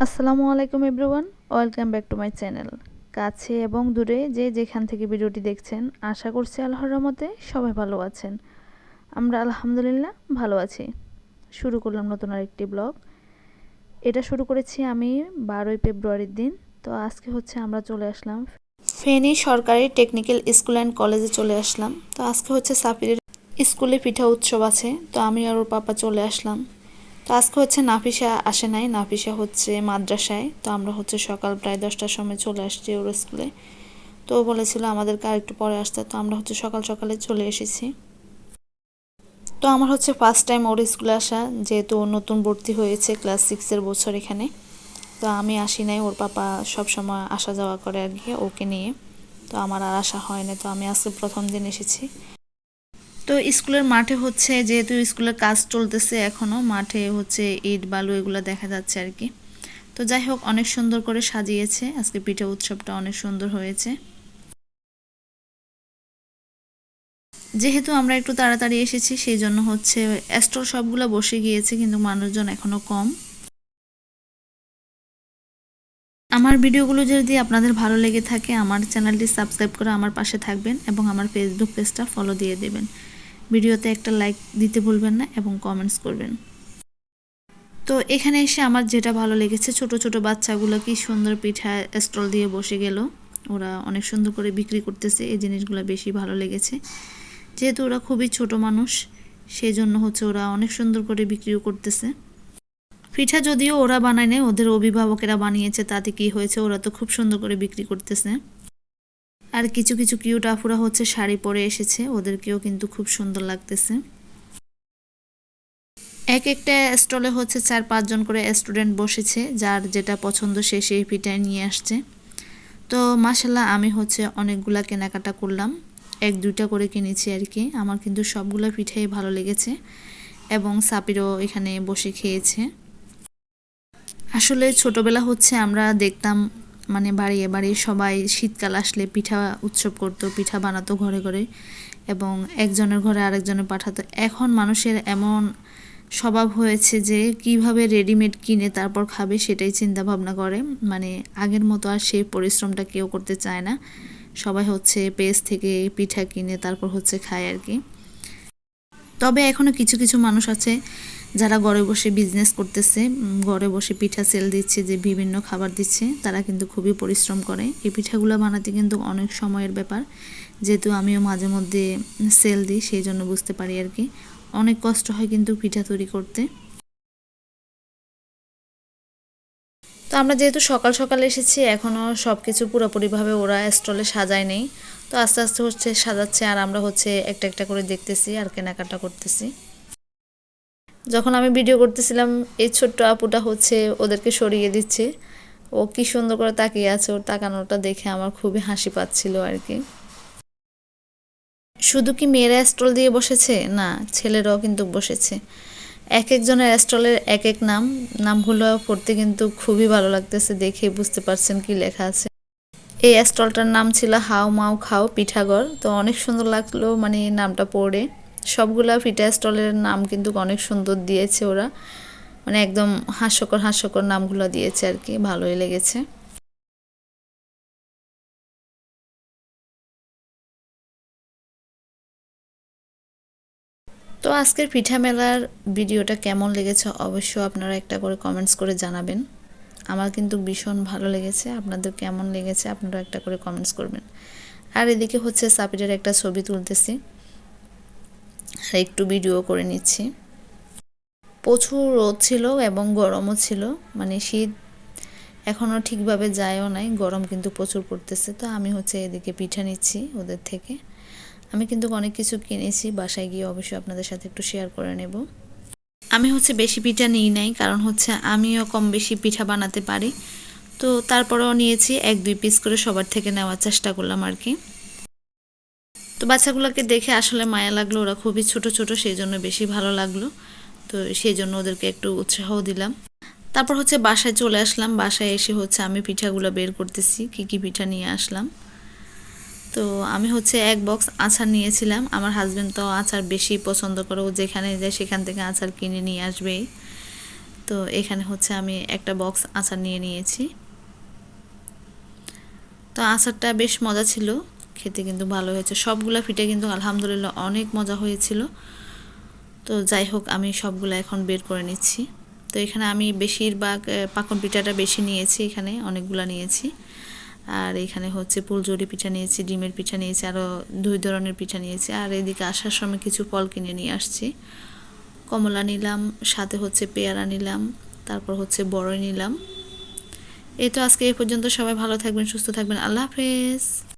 আসসালামু আলাইকুম everyone, welcome back to my channel. কাছে এবং দূরে যে যেখান থেকে ভিডিওটি দেখছেন, আশা করছি আল্লাহর রহমতে সবাই ভালো আছেন। আমরা আলহামদুলিল্লাহ ভালো আছি। শুরু করলাম নতুন আরেকটি ব্লগ। এটা শুরু করেছি আমি 12ই ফেব্রুয়ারির দিন। তো আজকে হচ্ছে আমরা চলে আসলাম ফেনী সরকারি টেকনিক্যাল স্কুল অ্যান্ড কলেজে চলে আসলাম। তো আজকে হচ্ছে সাফিরের স্কুলে পিঠা উৎসব আছে, তো আমি আর ওর পাপা চলে আসলাম। তো আজকে হচ্ছে নাফিসা আসে নাই, নাফিসা হচ্ছে মাদ্রাসায়। তো আমরা হচ্ছে সকাল প্রায় 10টার সময় চলে আসছি ওর স্কুলে। তো ও বলেছিল আমাদেরকে আর একটু পরে আসতে, তো আমরা হচ্ছে সকাল সকালে চলে এসেছি। তো আমার হচ্ছে ফার্স্ট টাইম ওর স্কুলে আসা, যেহেতু ও নতুন ভর্তি হয়েছে ক্লাস 6-এর বছর এখানে। তো আমি আসি নাই, ওর পাপা সব সময় আসা যাওয়া করে আর কি ওকে নিয়ে। তো আমার আর আসা হয় না, তো আমি আজকে প্রথম দিন এসেছি। তো স্কুলের মাঠে হচ্ছে, যেহেতু স্কুলের কাজ চলতেছে এখনও, মাঠে হচ্ছে ইট বালু এগুলো দেখা যাচ্ছে আর কি। তো যাই হোক, অনেক সুন্দর করে সাজিয়েছে, আজকে পিঠা উৎসবটা অনেক সুন্দর হয়েছে। যেহেতু আমরা একটু তাড়াতাড়ি এসেছি সেই জন্য হচ্ছে স্টল সবগুলো বসে গিয়েছে, কিন্তু মানুষজন এখনো কম। আমার ভিডিওগুলো যদি আপনাদের ভালো লেগে থাকে, আমার চ্যানেলটি সাবস্ক্রাইব করে আমার পাশে থাকবেন এবং আমার ফেসবুক পেজটা ফলো দিয়ে দেবেন। ভিডিওতে একটা লাইক দিতে ভুলবেন না এবং কমেন্টস করবেন। তো এখানে এসে আমার যেটা ভালো লেগেছে, ছোট ছোট বাচ্চাগুলো কি সুন্দর পিঠা স্টল দিয়ে বসে গেল। ওরা অনেক সুন্দর করে বিক্রি করতেছে, এই জিনিসগুলো বেশি ভালো লেগেছে। যেহেতু ওরা খুবই ছোট মানুষ, সেই জন্য হচ্ছে ওরা অনেক সুন্দর করে বিক্রিও করতেছে। পিঠা যদিও ওরা বানায় নেই, ওদের অভিভাবকেরা বানিয়েছে, তাতে কি হয়েছে, ওরা তো খুব সুন্দর করে বিক্রি করতেছে। আর কিছু কিছু কিউট আফুরা হচ্ছে শাড়ি পরে এসেছে, ওদেরকেও কিন্তু খুব সুন্দর লাগতেছে। এক একটা স্টলে হচ্ছে 4-5 জন করে স্টুডেন্ট বসেছে, যার যেটা পছন্দ সে সেই পিঠা নিয়ে আসছে। তো মাশাল্লাহ, আমি হচ্ছে অনেকগুলা কেনাকাটা করলাম, 1-2টা করে কিনেছি আর কি। আমার কিন্তু সবগুলো পিঠাই ভালো লেগেছে এবং সাপিরও এখানে বসে খেয়েছে। আসলে ছোটবেলা হচ্ছে আমরা দেখতাম, মানে বাড়িয়ে বাড়িয়ে সবাই শীতকাল আসলে পিঠা উৎসব করতো, পিঠা বানাতো ঘরে ঘরে এবং একজনের ঘরে আরেকজনে পাঠাতো। এখন মানুষের এমন স্বভাব হয়েছে যে কিভাবে রেডিমেড কিনে তারপর খাবে সেটাই চিন্তা ভাবনা করে। মানে আগের মতো আর সেই পরিশ্রমটা কেউ করতে চায় না, সবাই হচ্ছে পেজ থেকে পিঠা কিনে তারপর হচ্ছে খায় আর কি। তবে এখনও কিছু কিছু মানুষ আছে যারা ঘরে বসে বিজনেস করতেছে, ঘরে বসে পিঠা সেল দিচ্ছে, যে বিভিন্ন খাবার দিচ্ছে, তারা কিন্তু খুবই পরিশ্রম করে। এই পিঠাগুলো বানাতে কিন্তু অনেক সময়ের ব্যাপার, যেহেতু আমিও মাঝে মধ্যে সেল দিই সেই জন্য বুঝতে পারি আর কি। অনেক কষ্ট হয় কিন্তু পিঠা তৈরি করতে। তো আমরা যেহেতু সকাল সকাল এসেছি, এখনও সব কিছু পুরোপুরিভাবে ওরা স্টলে সাজায় নেই। তো আস্তে আস্তে হচ্ছে সাজাচ্ছে, আর আমরা হচ্ছে একটা একটা করে দেখতেছি আর কেনাকাটা করতেছি। যখন আমি ভিডিও করতেছিলাম, এই ছোট্ট আপুটা হচ্ছে ওদেরকে সরিয়ে দিচ্ছে। ও কি সুন্দর করে তাকিয়ে আছে, ওর তাকানোটা দেখে আমার খুবই হাসি পাচ্ছিল আর কি। শুধু কি মেয়েরা স্টল দিয়ে বসেছে না, ছেলেরাও কিন্তু বসেছে। এক একজনের স্টলের এক এক নাম, নামগুলো পড়তে কিন্তু খুবই ভালো লাগতেছে, দেখে বুঝতে পারছেন কি লেখা আছে। এই স্টলটার নাম ছিল হাও মাও খাও পিঠাঘর। তো অনেক সুন্দর লাগলো মানে নামটা পড়ে। সবগুলা পিঠা স্টলের নাম কিন্তু অনেক সুন্দর দিয়েছে ওরা, মানে একদম হাস্যকর হাস্যকর নামগুলো দিয়েছে আর কি, ভালোই লেগেছে। তো আজকের পিঠা মেলার ভিডিওটা কেমন লেগেছে অবশ্যই আপনারা একটা করে কমেন্টস করে জানাবেন। আমার কিন্তু ভীষণ ভালো লেগেছে, আপনাদের কেমন লেগেছে আপনারা একটা করে কমেন্টস করবেন। আর এদিকে হচ্ছে সাপিরের একটা ছবি তুলতেছি আর একটু ভিডিও করে নিচ্ছি। প্রচুর রোদ ছিল এবং গরমও ছিল, মানে শীত এখনও ঠিকভাবে যায়ও নাই, গরম কিন্তু প্রচুর পড়তেছে। তো আমি হচ্ছে এদিকে পিঠা নিচ্ছি ওদের থেকে। আমি কিন্তু অনেক কিছু কিনেছি, বাসায় গিয়ে অবশ্যই আপনাদের সাথে একটু শেয়ার করে নেব। আমি হচ্ছে বেশি পিঠা নিই নাই, কারণ হচ্ছে আমিও কম বেশি পিঠা বানাতে পারি। তো তারপরেও নিয়েছি 1-2 পিস করে, সবার থেকে নেওয়ার চেষ্টা করলাম আর কি। তো বাচ্চাগুলোকে দেখে আসলে মায়া লাগলো, ওরা খুবই ছোট ছোট, সেই জন্য বেশি ভালো লাগলো। তো সেই জন্য ওদেরকে একটু উৎসাহ দিলাম। তারপর হচ্ছে বাসায় চলে আসলাম, বাসায় এসে হচ্ছে আমি পিঠাগুলো বের করতেছি, কি কি পিঠা নিয়ে আসলাম। তো আমি হচ্ছে 1 বক্স আচার নিয়েছিলাম। আমার হাজব্যান্ড তো আচার বেশি পছন্দ করে, ও যেখানে যায় সেখান থেকে আচার কিনে নিয়ে আসবেই। তো তো এখানে হচ্ছে আমি একটা বক্স আচার নিয়ে নিয়েছি। তো আচারটা বেশ মজা ছিল, খেতে কিন্তু ভালো হয়েছে। সবগুলা পিঠা কিন্তু আলহামদুলিল্লাহ অনেক মজা হয়েছিল। তো যাই হোক, আমি সবগুলো এখন বের করে নিচ্ছি। তো এখানে আমি বেশিরভাগ পাকন পিঠাটা বেশি নিয়েছি, এখানে অনেকগুলো নিয়েছি। আর এখানে হচ্ছে ফুলঝুরি পিঠা নিয়েছি, ডিমের পিঠা নিয়েছি, আরও 2 ধরনের পিঠা নিয়েছি। আর এদিকে আসার সময় কিছু ফল কিনে নিয়ে আসছি। কমলা নিলাম, সাথে হচ্ছে পেয়ারা নিলাম, তারপর হচ্ছে বড়ই নিলাম। এই তো আজকে এই পর্যন্ত। সবাই ভালো থাকবেন, সুস্থ থাকবেন। আল্লাহ হাফেজ।